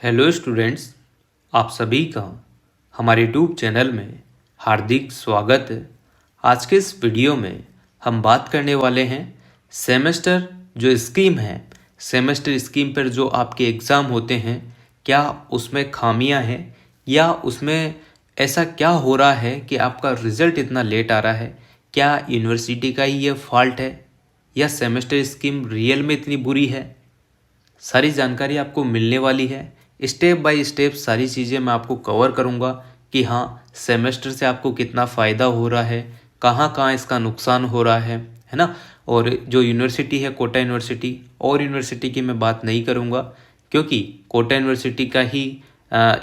Hello students, आप सभी का हमारे यूट्यूब चैनल में हार्दिक स्वागत है। आज के इस वीडियो में हम बात करने वाले हैं सेमेस्टर जो स्कीम है, सेमेस्टर स्कीम पर जो आपके एग्ज़ाम होते हैं, क्या उसमें खामियां हैं या उसमें ऐसा क्या हो रहा है कि आपका रिज़ल्ट इतना लेट आ रहा है। क्या यूनिवर्सिटी का ही ये फॉल्ट है या सेमेस्टर स्कीम रियल में इतनी बुरी है। सारी जानकारी आपको मिलने वाली है। स्टेप बाय स्टेप सारी चीज़ें मैं आपको कवर करूँगा कि हाँ, सेमेस्टर से आपको कितना फ़ायदा हो रहा है, कहाँ कहाँ इसका नुकसान हो रहा है ना। और जो यूनिवर्सिटी है कोटा यूनिवर्सिटी, और यूनिवर्सिटी की मैं बात नहीं करूँगा क्योंकि कोटा यूनिवर्सिटी का ही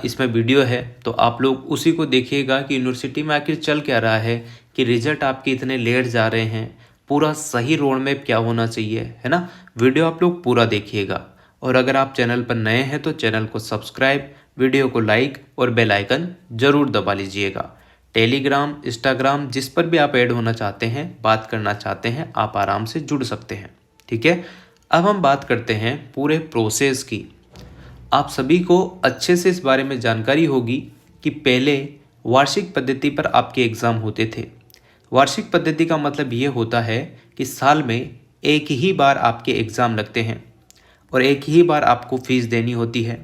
इसमें वीडियो है, तो आप लोग उसी को देखिएगा कि यूनिवर्सिटी में आखिर चल क्या रहा है, कि रिजल्ट आपके इतने लेट जा रहे हैं, पूरा सही रोड मैप क्या होना चाहिए, है ना। वीडियो आप लोग पूरा देखिएगा। और अगर आप चैनल पर नए हैं तो चैनल को सब्सक्राइब, वीडियो को लाइक और बेल आइकन ज़रूर दबा लीजिएगा। टेलीग्राम, इंस्टाग्राम, जिस पर भी आप ऐड होना चाहते हैं, बात करना चाहते हैं, आप आराम से जुड़ सकते हैं। ठीक है, अब हम बात करते हैं पूरे प्रोसेस की। आप सभी को अच्छे से इस बारे में जानकारी होगी कि पहले वार्षिक पद्धति पर आपके एग्ज़ाम होते थे। वार्षिक पद्धति का मतलब ये होता है कि साल में एक ही बार आपके एग्ज़ाम लगते हैं और एक ही बार आपको फ़ीस देनी होती है,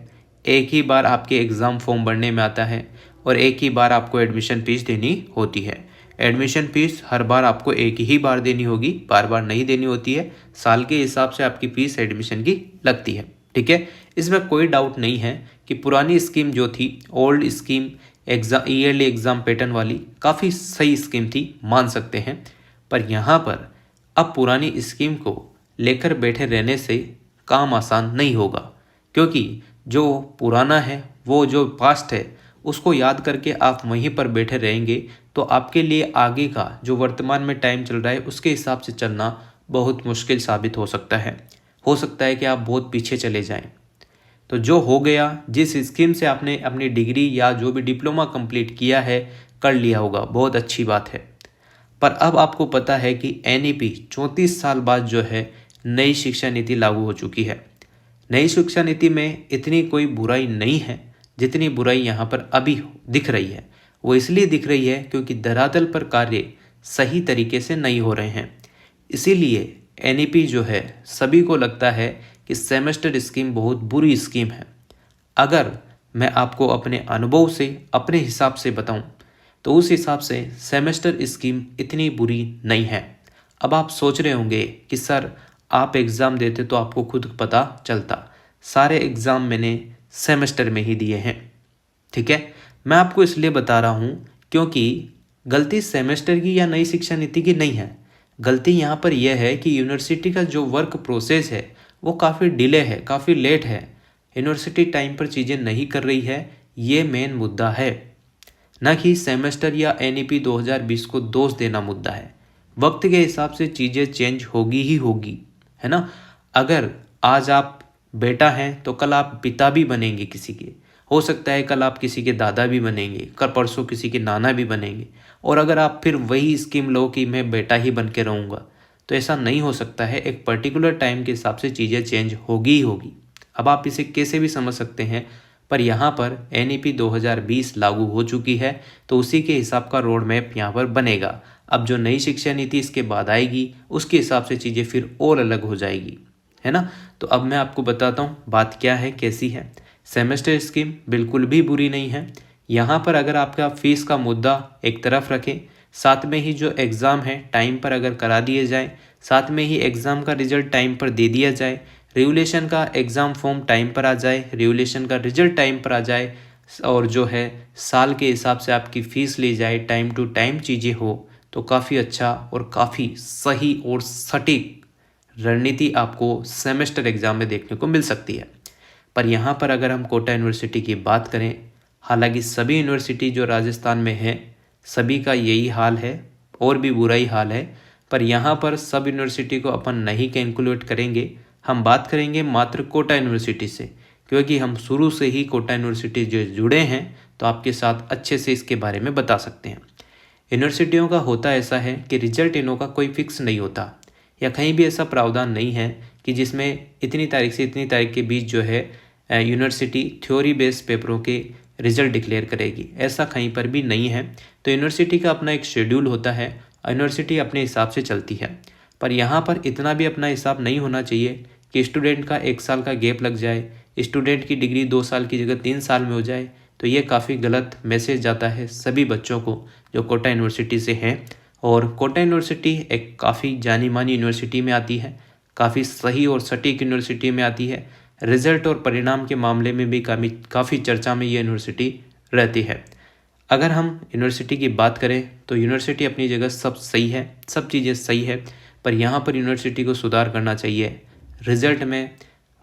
एक ही बार आपके एग्ज़ाम फॉर्म भरने में आता है और एक ही बार आपको एडमिशन फ़ीस देनी होती है। एडमिशन फ़ीस हर बार आपको एक ही बार देनी होगी, बार बार नहीं देनी होती है। साल के हिसाब से आपकी फ़ीस एडमिशन की लगती है। ठीक है, इसमें कोई डाउट नहीं है कि पुरानी स्कीम जो थी, old scheme, exam yearly exam pattern वाली, काफ़ी सही स्कीम थी, मान सकते हैं। पर यहाँ पर अब पुरानी स्कीम को लेकर बैठे रहने से काम आसान नहीं होगा, क्योंकि जो पुराना है, वो जो पास्ट है, उसको याद करके आप वहीं पर बैठे रहेंगे तो आपके लिए आगे का जो वर्तमान में टाइम चल रहा है उसके हिसाब से चलना बहुत मुश्किल साबित हो सकता है। हो सकता है कि आप बहुत पीछे चले जाएं। तो जो हो गया, जिस स्कीम से आपने अपनी डिग्री या जो भी डिप्लोमा कंप्लीट किया है, कर लिया होगा, बहुत अच्छी बात है। पर अब आपको पता है कि एनईपी 34 साल बाद जो है नई शिक्षा नीति लागू हो चुकी है। नई शिक्षा नीति में इतनी कोई बुराई नहीं है जितनी बुराई यहाँ पर अभी दिख रही है। वो इसलिए दिख रही है क्योंकि धरातल पर कार्य सही तरीके से नहीं हो रहे हैं। इसीलिए एनईपी जो है, सभी को लगता है कि सेमेस्टर स्कीम बहुत बुरी स्कीम है। अगर मैं आपको अपने अनुभव से, अपने हिसाब से बताऊं, तो उस हिसाब से सेमेस्टर स्कीम इतनी बुरी नहीं है। अब आप सोच रहे होंगे कि सर, आप एग्ज़ाम देते तो आपको खुद पता चलता। सारे एग्ज़ाम मैंने सेमेस्टर में ही दिए हैं। ठीक है, मैं आपको इसलिए बता रहा हूँ क्योंकि गलती सेमेस्टर की या नई शिक्षा नीति की नहीं है। गलती यहाँ पर यह है कि यूनिवर्सिटी का जो वर्क प्रोसेस है वो काफ़ी डिले है, काफ़ी लेट है। यूनिवर्सिटी टाइम पर चीज़ें नहीं कर रही है, ये मेन मुद्दा है, न कि सेमेस्टर या एनईपी 2020 को दोष देना मुद्दा है। वक्त के हिसाब से चीज़ें चेंज होगी ही होगी, है ना। अगर आज आप बेटा हैं तो कल आप पिता भी बनेंगे किसी के, हो सकता है कल आप किसी के दादा भी बनेंगे, कल परसों किसी के नाना भी बनेंगे। और अगर आप फिर वही स्कीम लो कि मैं बेटा ही बन के रहूँगा, तो ऐसा नहीं हो सकता है। एक पर्टिकुलर टाइम के हिसाब से चीज़ें चेंज होगी ही होगी। अब आप इसे कैसे भी समझ सकते हैं, पर यहाँ पर एनईपी 2020 लागू हो चुकी है तो उसी के हिसाब का रोड मैप यहाँ पर बनेगा। अब जो नई शिक्षा नीति इसके बाद आएगी उसके हिसाब से चीज़ें फिर और अलग हो जाएगी, है ना। तो अब मैं आपको बताता हूँ बात क्या है, कैसी है। सेमेस्टर स्कीम बिल्कुल भी बुरी नहीं है। यहाँ पर अगर आपका फीस का मुद्दा एक तरफ रखें, साथ में ही जो एग्ज़ाम है टाइम पर अगर करा दिए जाए, साथ में ही एग्ज़ाम का रिजल्ट टाइम पर दे दिया जाए, रेगुलेशन का एग्ज़ाम फॉर्म टाइम पर आ जाए, रेगुलेशन का रिजल्ट टाइम पर आ जाए, और जो है साल के हिसाब से आपकी फ़ीस ली जाए, टाइम टू टाइम चीज़ें हो, तो काफ़ी अच्छा और काफ़ी सही और सटीक रणनीति आपको सेमेस्टर एग्ज़ाम में देखने को मिल सकती है। पर यहाँ पर अगर हम कोटा यूनिवर्सिटी की बात करें, हालांकि सभी यूनिवर्सिटी जो राजस्थान में है सभी का यही हाल है और भी बुरा ही हाल है, पर यहाँ पर सब यूनिवर्सिटी को अपन नहीं कैलकुलेट करेंगे। हम बात करेंगे मात्र कोटा यूनिवर्सिटी से, क्योंकि हम शुरू से ही कोटा यूनिवर्सिटी जो जुड़े हैं तो आपके साथ अच्छे से इसके बारे में बता सकते हैं। यूनिवर्सिटियों का होता ऐसा है कि रिजल्ट इनों का कोई फिक्स नहीं होता, या कहीं भी ऐसा प्रावधान नहीं है कि जिसमें इतनी तारीख से इतनी तारीख के बीच जो है यूनिवर्सिटी थ्योरी बेस्ड पेपरों के रिजल्ट डिक्लेयर करेगी, ऐसा कहीं पर भी नहीं है। तो यूनिवर्सिटी का अपना एक शेड्यूल होता है, यूनिवर्सिटी अपने हिसाब से चलती है। पर यहाँ पर इतना भी अपना हिसाब नहीं होना चाहिए कि स्टूडेंट का 1 साल का गैप लग जाए, स्टूडेंट की डिग्री 2 साल की जगह 3 साल में हो जाए। तो ये काफ़ी गलत मैसेज जाता है सभी बच्चों को जो कोटा यूनिवर्सिटी से हैं। और कोटा यूनिवर्सिटी एक काफ़ी जानी मानी यूनिवर्सिटी में आती है, काफ़ी सही और सटीक यूनिवर्सिटी में आती है। रिजल्ट और परिणाम के मामले में भी काफ़ी चर्चा में ये यूनिवर्सिटी रहती है। अगर हम यूनिवर्सिटी की बात करें तो यूनिवर्सिटी अपनी जगह सब सही है, सब चीज़ें सही है, पर यहाँ पर यूनिवर्सिटी को सुधार करना चाहिए रिजल्ट में,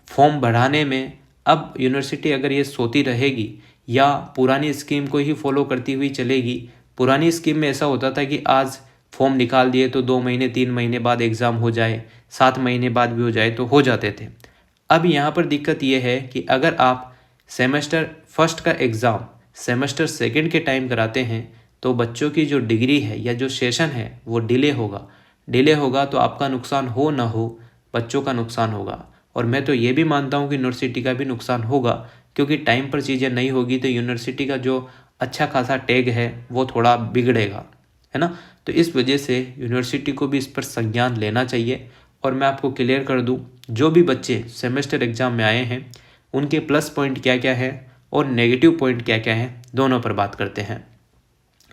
फॉर्म बढ़ाने में। अब यूनिवर्सिटी अगर ये सोती रहेगी या पुरानी स्कीम को ही फॉलो करती हुई चलेगी, पुरानी स्कीम में ऐसा होता था कि आज फॉर्म निकाल दिए तो 2 महीने 3 महीने बाद एग्ज़ाम हो जाए, 7 महीने बाद भी हो जाए तो हो जाते थे। अब यहाँ पर दिक्कत ये है कि अगर आप सेमेस्टर फर्स्ट का एग्ज़ाम सेमेस्टर सेकंड के टाइम कराते हैं तो बच्चों की जो डिग्री है या जो सेशन है वो डिले होगा तो आपका नुकसान हो ना हो, बच्चों का नुकसान होगा। और मैं तो ये भी मानता हूँ कि यूनिवर्सिटी का भी नुकसान होगा, क्योंकि टाइम पर चीज़ें नहीं होगी तो यूनिवर्सिटी का जो अच्छा खासा टैग है वो थोड़ा बिगड़ेगा, है ना। तो इस वजह से यूनिवर्सिटी को भी इस पर संज्ञान लेना चाहिए। और मैं आपको क्लियर कर दूं, जो भी बच्चे सेमेस्टर एग्ज़ाम में आए हैं उनके प्लस पॉइंट क्या क्या है और नेगेटिव पॉइंट क्या क्या है, दोनों पर बात करते हैं।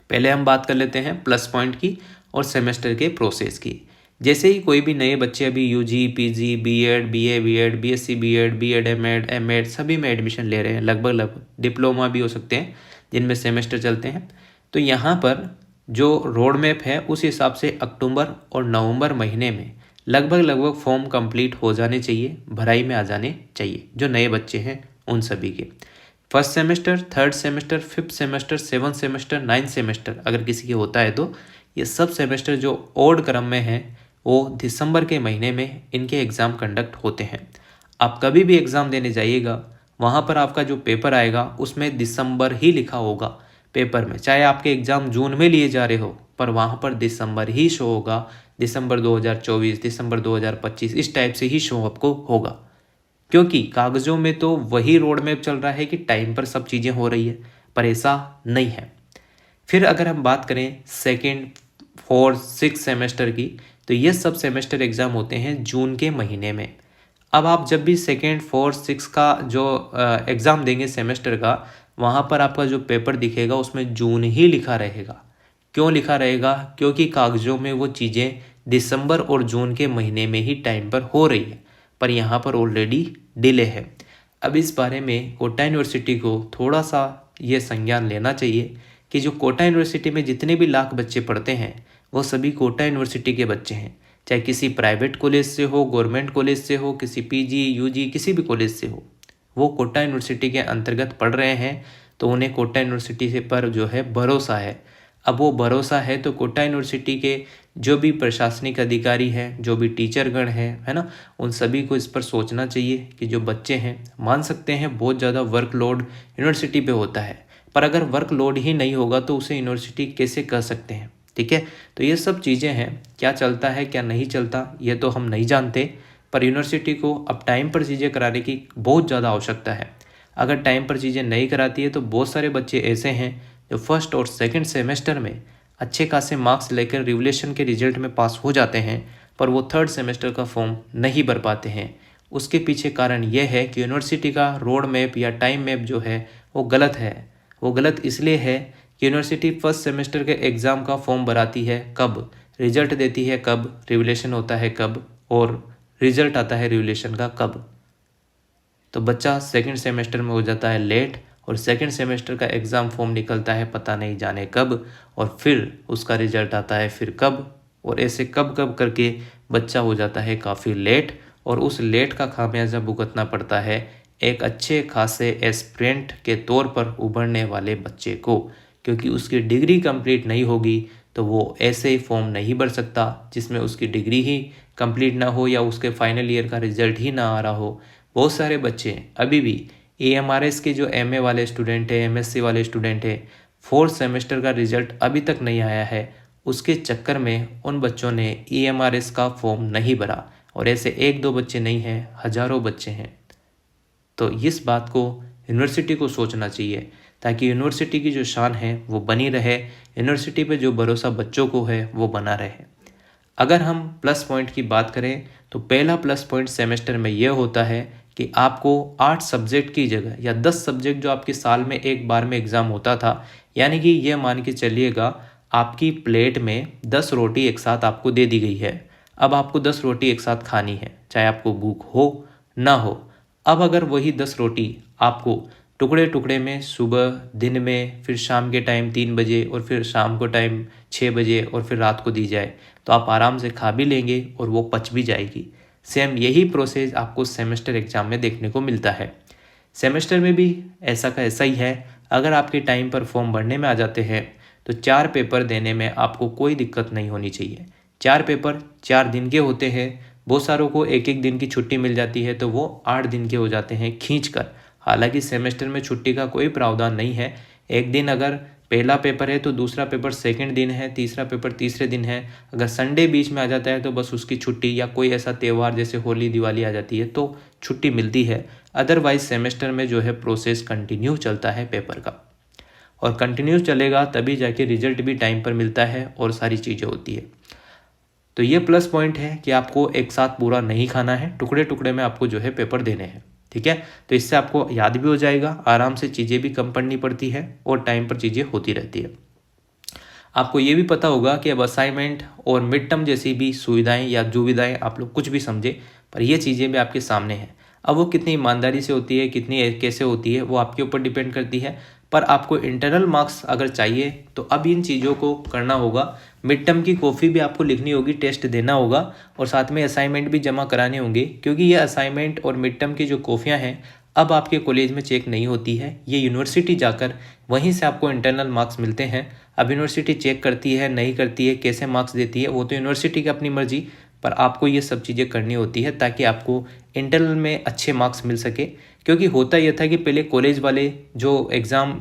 पहले हम बात कर लेते हैं प्लस पॉइंट की और सेमेस्टर के प्रोसेस की। जैसे ही कोई भी नए बच्चे अभी UG, PG, BEd, BA, BEd, BSc BEd, BEd, MEd सभी में एडमिशन ले रहे हैं, लगभग डिप्लोमा भी हो सकते हैं जिनमें सेमेस्टर चलते हैं। तो यहाँ पर जो रोड मैप है उस हिसाब से अक्टूबर और नवंबर महीने में लगभग फॉर्म कंप्लीट हो जाने चाहिए, भराई में आ जाने चाहिए जो नए बच्चे हैं उन सभी के। First semester, third semester, fifth semester, seventh semester, 9th semester अगर किसी के होता है तो ये सब सेमेस्टर जो ओड क्रम में हैं वो दिसंबर के महीने में इनके एग्ज़ाम कंडक्ट होते हैं। आप कभी भी एग्ज़ाम देने जाइएगा वहाँ पर आपका जो पेपर आएगा उसमें दिसंबर ही लिखा होगा पेपर में, चाहे आपके एग्ज़ाम जून में लिए जा रहे हो पर वहाँ पर दिसंबर ही शो होगा। दिसंबर 2024, दिसंबर 2025 इस टाइप से ही शो आपको होगा, क्योंकि कागज़ों में तो वही रोड मैप चल रहा है कि टाइम पर सब चीज़ें हो रही है, पर ऐसा नहीं है। फिर अगर हम बात करें सेकेंड, फोर्थ, सिक्स सेमेस्टर की, तो ये सब सेमेस्टर एग्ज़ाम होते हैं जून के महीने में। अब आप जब भी सेकेंड, फोर्थ, सिक्स का जो एग्ज़ाम देंगे सेमेस्टर का, वहाँ पर आपका जो पेपर दिखेगा उसमें जून ही लिखा रहेगा। क्यों लिखा रहेगा? क्योंकि कागज़ों में वो चीज़ें दिसंबर और जून के महीने में ही टाइम पर हो रही है, पर यहाँ पर ऑलरेडी डिले है। अब इस बारे में कोटा यूनिवर्सिटी को थोड़ा सा ये संज्ञान लेना चाहिए कि जो कोटा यूनिवर्सिटी में जितने भी लाख बच्चे पढ़ते हैं वो सभी कोटा यूनिवर्सिटी के बच्चे हैं, चाहे किसी प्राइवेट कॉलेज से हो, गवर्नमेंट कॉलेज से हो, किसी पीजी, यूजी, किसी भी कॉलेज से हो, वो कोटा यूनिवर्सिटी के अंतर्गत पढ़ रहे हैं तो उन्हें कोटा यूनिवर्सिटी से पर जो है भरोसा है। अब वो भरोसा है तो कोटा यूनिवर्सिटी के जो भी प्रशासनिक अधिकारी हैं, जो भी टीचरगण हैं, है ना, उन सभी को इस पर सोचना चाहिए कि जो बच्चे हैं, मान सकते हैं बहुत ज़्यादा वर्कलोड यूनिवर्सिटी पे होता है, पर अगर वर्कलोड ही नहीं होगा तो उसे यूनिवर्सिटी कैसे कर सकते हैं, ठीक है। तो ये सब चीज़ें हैं, क्या चलता है क्या नहीं चलता ये तो हम नहीं जानते, पर यूनिवर्सिटी को अब टाइम पर चीज़ें कराने की बहुत ज़्यादा आवश्यकता है। अगर टाइम पर चीज़ें नहीं कराती है तो बहुत सारे बच्चे ऐसे हैं जो फर्स्ट और सेकंड सेमेस्टर में अच्छे खासे मार्क्स लेकर रिवोल्यूशन के रिजल्ट में पास हो जाते हैं, पर वो थर्ड सेमेस्टर का फॉर्म नहीं भर पाते हैं। उसके पीछे कारण यह है कि यूनिवर्सिटी का रोड मैप या टाइम मैप जो है वो गलत है। वो गलत इसलिए है कि यूनिवर्सिटी फर्स्ट सेमेस्टर के एग्ज़ाम का फॉर्म भराती है कब, रिजल्ट देती है कब, रिवोल्यूशन होता है कब, और रिजल्ट आता है रिवोल्यूशन का कब। तो बच्चा सेकंड सेमेस्टर में हो जाता है लेट और सेकंड सेमेस्टर का एग्ज़ाम फॉर्म निकलता है पता नहीं जाने कब, और फिर उसका रिजल्ट आता है फिर कब, और ऐसे कब कब करके बच्चा हो जाता है काफ़ी लेट, और उस लेट का खामियाजा भुगतना पड़ता है एक अच्छे खासे एस्पिरेंट के तौर पर उभरने वाले बच्चे को, क्योंकि उसकी डिग्री कंप्लीट नहीं होगी तो वो ऐसे ही फॉर्म नहीं भर सकता जिसमें उसकी डिग्री ही कंप्लीट ना हो या उसके फाइनल ईयर का रिजल्ट ही ना आ रहा हो। बहुत सारे बच्चे अभी भी AMRS के जो MA वाले स्टूडेंट है, MSc वाले स्टूडेंट है, फोर्थ सेमेस्टर का रिजल्ट अभी तक नहीं आया है, उसके चक्कर में उन बच्चों ने AMRS का फॉर्म नहीं भरा, और ऐसे 1-2 बच्चे नहीं हैं, हज़ारों बच्चे हैं। तो इस बात को यूनिवर्सिटी को सोचना चाहिए ताकि यूनिवर्सिटी की जो शान है वो बनी रहे, यूनिवर्सिटी पे जो भरोसा बच्चों को है वो बना रहे। अगर हम प्लस पॉइंट की बात करें तो पहला प्लस पॉइंट सेमेस्टर में यह होता है कि आपको 8 सब्जेक्ट की जगह या 10 सब्जेक्ट जो आपके साल में एक बार में एग्ज़ाम होता था, यानी कि यह मान के चलिएगा आपकी प्लेट में 10 रोटी एक साथ आपको दे दी गई है। अब आपको 10 रोटी एक साथ खानी है, चाहे आपको भूख हो ना हो। अब अगर वही 10 रोटी आपको टुकड़े टुकड़े में सुबह, दिन में, फिर शाम के टाइम 3 बजे और फिर शाम को टाइम 6 बजे और फिर रात को दी जाए तो आप आराम से खा भी लेंगे और वो पच भी जाएगी। सेम यही प्रोसेस आपको सेमेस्टर एग्ज़ाम में देखने को मिलता है। सेमेस्टर में भी ऐसा का ऐसा ही है। अगर आपके टाइम पर फॉर्म भरने में आ जाते हैं तो 4 पेपर देने में आपको कोई दिक्कत नहीं होनी चाहिए। 4 पेपर 4 दिन के होते हैं। बहुत सारों को एक एक दिन की छुट्टी मिल जाती है तो वो 8 दिन के हो जाते हैं खींच कर। हालांकि सेमेस्टर में छुट्टी का कोई प्रावधान नहीं है। एक दिन अगर पहला पेपर है तो दूसरा पेपर सेकंड दिन है, तीसरा पेपर तीसरे दिन है। अगर संडे बीच में आ जाता है तो बस उसकी छुट्टी, या कोई ऐसा त्यौहार जैसे होली दिवाली आ जाती है तो छुट्टी मिलती है। अदरवाइज सेमेस्टर में जो है प्रोसेस कंटिन्यू चलता है पेपर का, और कंटिन्यू चलेगा तभी जाके रिजल्ट भी टाइम पर मिलता है और सारी चीज़ें होती है। तो ये प्लस पॉइंट है कि आपको एक साथ पूरा नहीं खाना है, टुकड़े टुकड़े में आपको जो है पेपर देने हैं। ठीक है, तो इससे आपको याद भी हो जाएगा, आराम से चीज़ें भी कम पढ़नी पड़ती है और टाइम पर चीज़ें होती रहती है। आपको ये भी पता होगा कि अब असाइनमेंट और मिड टर्म जैसी भी सुविधाएं या दुविधाएं, आप लोग कुछ भी समझे, पर ये चीज़ें भी आपके सामने हैं। अब वो कितनी ईमानदारी से होती है, कितनी कैसे होती है, वो आपके ऊपर डिपेंड करती है। पर आपको इंटरनल मार्क्स अगर चाहिए तो अब इन चीज़ों को करना होगा। मिड टर्म की कॉपी भी आपको लिखनी होगी, टेस्ट देना होगा और साथ में असाइनमेंट भी जमा कराने होंगे, क्योंकि ये असाइनमेंट और मिड टर्म की जो कॉपियाँ हैं अब आपके कॉलेज में चेक नहीं होती है। ये यूनिवर्सिटी जाकर वहीं से आपको इंटरनल मार्क्स मिलते हैं। अब यूनिवर्सिटी चेक करती है नहीं करती है, कैसे मार्क्स देती है, वो तो यूनिवर्सिटी की अपनी मर्जी, पर आपको ये सब चीज़ें करनी होती है ताकि आपको इंटरनल में अच्छे मार्क्स मिल सके। क्योंकि होता यह था कि पहले कॉलेज वाले जो एग्ज़ाम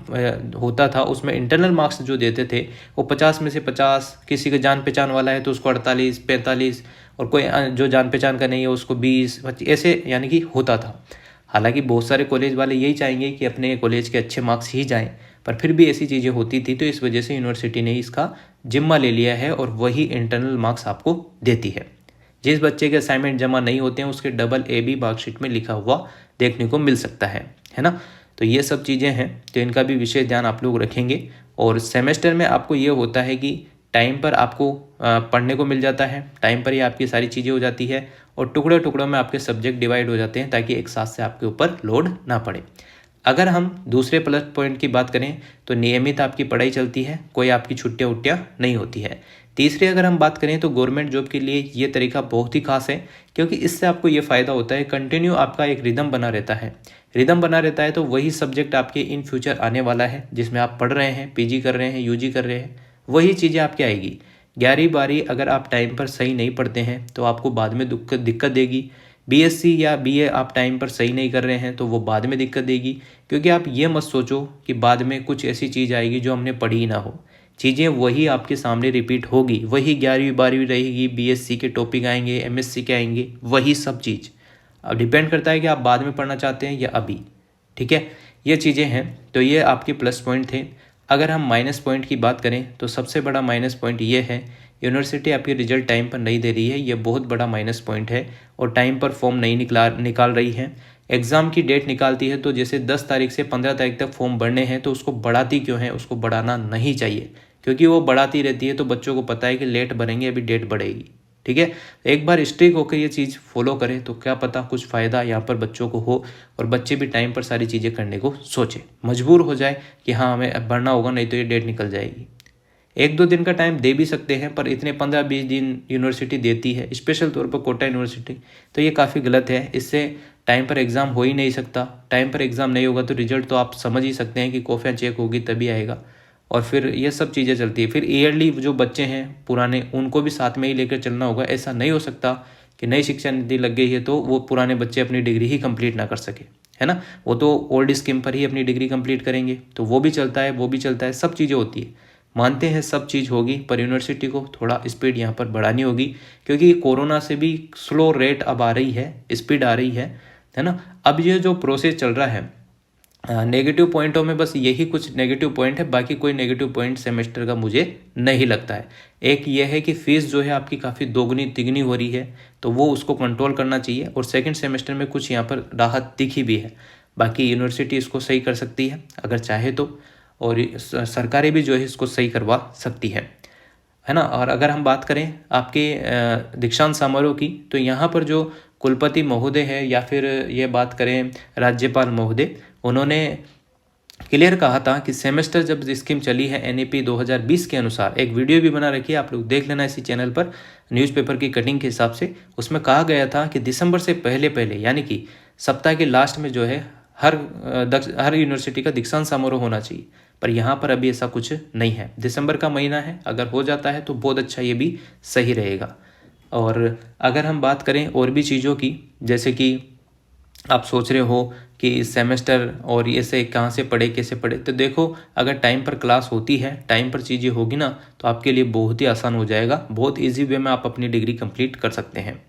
होता था उसमें इंटरनल मार्क्स जो देते थे वो 50 में से 50, किसी का जान पहचान वाला है तो उसको 48, 45, और कोई जो जान पहचान का नहीं है उसको 20, 25 ऐसे यानी कि होता था। हालांकि बहुत सारे कॉलेज वाले यही चाहेंगे कि अपने कॉलेज के अच्छे मार्क्स ही जाएं, पर फिर भी ऐसी चीज़ें होती थी, तो इस वजह से यूनिवर्सिटी ने इसका जिम्मा ले लिया है और वही इंटरनल मार्क्स आपको देती है। जिस बच्चे के असाइनमेंट जमा नहीं होते हैं उसके डबल ए भी मार्कशीट में लिखा हुआ देखने को मिल सकता है ना। तो ये सब चीज़ें हैं, तो इनका भी विशेष ध्यान आप लोग रखेंगे। और सेमेस्टर में आपको ये होता है कि टाइम पर आपको पढ़ने को मिल जाता है, टाइम पर ही आपकी सारी चीज़ें हो जाती है और टुकड़े टुकड़ों में आपके सब्जेक्ट डिवाइड हो जाते हैं ताकि एक साथ से आपके ऊपर लोड ना पड़े। अगर हम दूसरे प्लस पॉइंट की बात करें तो नियमित आपकी पढ़ाई चलती है, कोई आपकी छुट्टियाँ उट्टियाँ नहीं होती है। तीसरी अगर हम बात करें तो गवर्नमेंट जॉब के लिए ये तरीका बहुत ही खास है, क्योंकि इससे आपको ये फ़ायदा होता है कंटिन्यू आपका एक रिदम बना रहता है। रिदम बना रहता है तो वही सब्जेक्ट आपके इन फ्यूचर आने वाला है जिसमें आप पढ़ रहे हैं, पीजी कर रहे हैं, यूजी कर रहे हैं, वही चीज़ें आपके आएगी। 11वीं 12वीं अगर आप टाइम पर सही नहीं पढ़ते हैं तो आपको बाद में दिक्कत देगी। बीएससी या बीए आप टाइम पर सही नहीं कर रहे हैं तो वो बाद में दिक्कत देगी, क्योंकि आप ये मत सोचो कि बाद में कुछ ऐसी चीज़ आएगी जो हमने पढ़ी ही ना हो। चीज़ें वही आपके सामने रिपीट होगी, वही 11वीं 12वीं रहेगी, बीएससी के टॉपिक आएंगे, एमएससी के आएंगे, वही सब चीज़। अब डिपेंड करता है कि आप बाद में पढ़ना चाहते हैं या अभी। ठीक है, ये चीज़ें हैं, तो ये आपके प्लस पॉइंट थे। अगर हम माइनस पॉइंट की बात करें तो सबसे बड़ा माइनस पॉइंट ये है, यूनिवर्सिटी आपकी रिजल्ट टाइम पर नहीं दे रही है, ये बहुत बड़ा माइनस पॉइंट है। और टाइम पर फॉर्म नहीं निकाल रही है। एग्ज़ाम की डेट निकालती है तो जैसे 10 तारीख से 15 तारीख तक फॉर्म भरने हैं तो उसको बढ़ाती क्यों है, उसको बढ़ाना नहीं चाहिए, क्योंकि वो बढ़ाती रहती है तो बच्चों को पता है कि लेट भरेंगे अभी डेट बढ़ेगी। ठीक है, एक बार स्ट्रिक होकर ये चीज़ फॉलो करें तो क्या पता कुछ फ़ायदा यहाँ पर बच्चों को हो और बच्चे भी टाइम पर सारी चीज़ें करने को सोचें, मजबूर हो जाए कि हाँ हमें भरना होगा नहीं तो ये डेट निकल जाएगी। 1-2 दिन का टाइम दे भी सकते हैं, पर इतने 15-20 दिन यूनिवर्सिटी देती है, स्पेशल तौर पर कोटा यूनिवर्सिटी, तो ये काफ़ी गलत है। इससे टाइम पर एग्ज़ाम हो ही नहीं सकता। टाइम पर एग्ज़ाम नहीं होगा तो रिजल्ट तो आप समझ ही सकते हैं कि कॉपियाँ चेक होगी तभी आएगा, और फिर ये सब चीज़ें चलती है। फिर ईयरली जो बच्चे हैं पुराने, उनको भी साथ में ही लेकर चलना होगा। ऐसा नहीं हो सकता कि नई शिक्षा नीति लग गई है तो वो पुराने बच्चे अपनी डिग्री ही कंप्लीट ना कर सके, है ना। वो तो ओल्ड स्कीम पर ही अपनी डिग्री कंप्लीट करेंगे, तो वो भी चलता है, वो भी चलता है, सब चीज़ें होती है। मानते हैं सब चीज़ होगी, पर यूनिवर्सिटी को थोड़ा स्पीड यहाँ पर बढ़ानी होगी, क्योंकि कोरोना से भी स्लो रेट अब आ रही है, स्पीड आ रही है। है ना। अब ये जो प्रोसेस चल रहा है, नेगेटिव पॉइंटों में बस यही कुछ नेगेटिव पॉइंट है, बाकी कोई नेगेटिव पॉइंट सेमेस्टर का मुझे नहीं लगता है। एक ये है कि फ़ीस जो है आपकी काफ़ी दोगुनी तिगनी हो रही है, तो वो उसको कंट्रोल करना चाहिए। और सेकंड सेमेस्टर में कुछ यहाँ पर राहत दिखी भी है, बाकी यूनिवर्सिटी इसको सही कर सकती है अगर चाहे तो, और सरकारें भी जो है इसको सही करवा सकती है ना। और अगर हम बात करें आपके दीक्षांत समारोह की, तो यहाँ पर जो कुलपति महोदय है या फिर ये बात करें राज्यपाल महोदय, उन्होंने क्लियर कहा था कि सेमेस्टर जब स्कीम चली है NEP 2020 के अनुसार, एक वीडियो भी बना रखी है, आप लोग देख लेना इसी चैनल पर, न्यूज़पेपर की कटिंग के हिसाब से। उसमें कहा गया था कि दिसंबर से पहले पहले, यानी कि सप्ताह के लास्ट में जो है हर यूनिवर्सिटी का दीक्षांत समारोह होना चाहिए। पर यहाँ पर अभी ऐसा कुछ नहीं है। दिसंबर का महीना है, अगर हो जाता है तो बहुत अच्छा, ये भी सही रहेगा। और अगर हम बात करें और भी चीज़ों की, जैसे कि आप सोच रहे हो कि सेमेस्टर और ये से कहाँ से पढ़े कैसे पढ़े, तो देखो अगर टाइम पर क्लास होती है, टाइम पर चीज़ें होगी ना, तो आपके लिए बहुत ही आसान हो जाएगा। बहुत इजी वे में आप अपनी डिग्री कंप्लीट कर सकते हैं।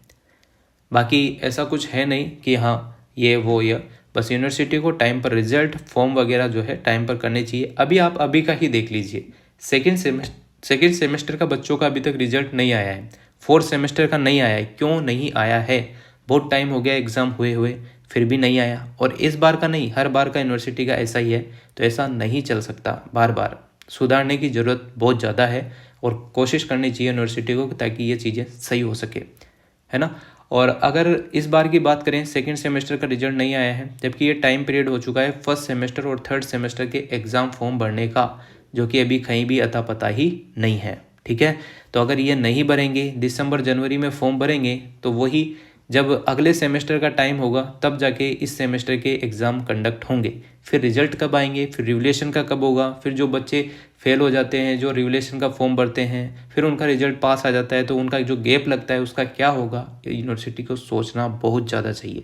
बाकी ऐसा कुछ है नहीं कि हाँ ये वो ये, बस यूनिवर्सिटी को टाइम पर रिजल्ट फॉर्म वगैरह जो है टाइम पर करने चाहिए। अभी आप अभी का ही देख लीजिए, सेकेंड सेमेस्टर का बच्चों का अभी तक रिजल्ट नहीं आया है, फोर्थ सेमेस्टर का नहीं आया है। क्यों नहीं आया है? बहुत टाइम हो गया एग्ज़ाम हुए फिर भी नहीं आया। और इस बार का नहीं, हर बार का यूनिवर्सिटी का ऐसा ही है। तो ऐसा नहीं चल सकता, बार बार सुधारने की ज़रूरत बहुत ज़्यादा है, और कोशिश करनी चाहिए यूनिवर्सिटी को ताकि ये चीज़ें सही हो सके, है ना। और अगर इस बार की बात करें, सेकंड सेमेस्टर का रिजल्ट नहीं आया है, जबकि ये टाइम पीरियड हो चुका है फर्स्ट सेमेस्टर और थर्ड सेमेस्टर के एग्ज़ाम फॉर्म भरने का, जो कि अभी कहीं भी अता पता ही नहीं है, ठीक है। तो अगर ये नहीं भरेंगे, दिसंबर जनवरी में फॉर्म भरेंगे, तो वही जब अगले सेमेस्टर का टाइम होगा तब जाके इस सेमेस्टर के एग्ज़ाम कंडक्ट होंगे। फिर रिजल्ट कब आएंगे, फिर रिवलेशन का कब होगा, फिर जो बच्चे फेल हो जाते हैं, जो रिवलेशन का फॉर्म भरते हैं, फिर उनका रिजल्ट पास आ जाता है, तो उनका जो गैप लगता है उसका क्या होगा, यूनिवर्सिटी को सोचना बहुत ज़्यादा चाहिए।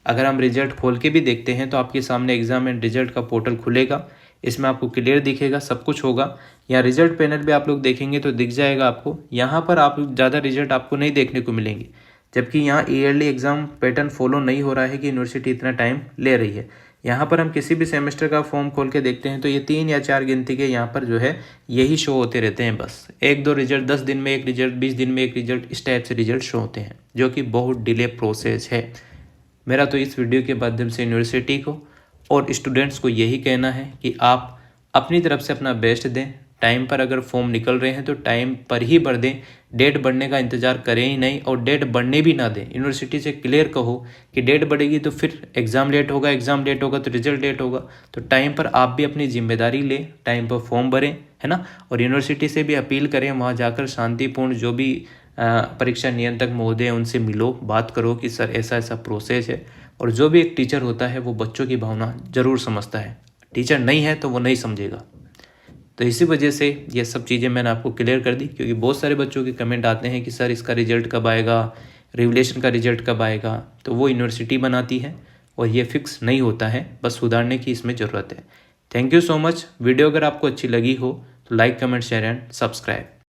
अगर हम रिजल्ट खोल के भी देखते हैं तो आपके सामने एग्ज़ाम एंड रिजल्ट का पोर्टल खुलेगा, इसमें आपको क्लियर दिखेगा, सब कुछ होगा। या रिजल्ट पैनल पे आप लोग देखेंगे तो दिख जाएगा आपको। यहाँ पर आप ज़्यादा रिजल्ट आपको नहीं देखने को मिलेंगे, जबकि यहाँ ईयरली एग्ज़ाम पैटर्न फॉलो नहीं हो रहा है कि यूनिवर्सिटी इतना टाइम ले रही है। यहाँ पर हम किसी भी सेमेस्टर का फॉर्म खोल के देखते हैं तो ये 3 या 4 गिनती के यहाँ पर जो है यही शो होते रहते हैं। बस 1-2 रिजल्ट, 10 दिन में एक रिजल्ट, 20 दिन में एक रिजल्ट, इस टाइप से रिजल्ट शो होते हैं, जो कि बहुत डिले प्रोसेस है। मेरा तो इस वीडियो के माध्यम से यूनिवर्सिटी को और स्टूडेंट्स को यही कहना है कि आप अपनी तरफ से अपना बेस्ट दें। टाइम पर अगर फॉर्म निकल रहे हैं तो टाइम पर ही भर दें, डेट बढ़ने का इंतज़ार करें ही नहीं, और डेट बढ़ने भी ना दें। यूनिवर्सिटी से क्लियर कहो कि डेट बढ़ेगी तो फिर एग्ज़ाम लेट होगा, एग्ज़ाम लेट होगा तो रिजल्ट लेट होगा। तो टाइम पर आप भी अपनी जिम्मेदारी लें, टाइम पर फॉर्म भरें, है ना। और यूनिवर्सिटी से भी अपील करें, वहाँ जाकर शांतिपूर्ण जो भी परीक्षा नियंत्रक महोदय हैं उनसे मिलो, बात करो कि सर ऐसा ऐसा प्रोसेस है। और जो भी एक टीचर होता है वो बच्चों की भावना ज़रूर समझता है, टीचर नहीं है तो वो नहीं समझेगा। तो इसी वजह से ये सब चीज़ें मैंने आपको क्लियर कर दी, क्योंकि बहुत सारे बच्चों के कमेंट आते हैं कि सर इसका रिजल्ट कब आएगा, रिवलेशन का रिजल्ट कब आएगा। तो वो यूनिवर्सिटी बनाती है और ये फिक्स नहीं होता है, बस सुधारने की इसमें ज़रूरत है। Thank you so much. Video अगर आपको अच्छी लगी हो तो like, comment, share and subscribe.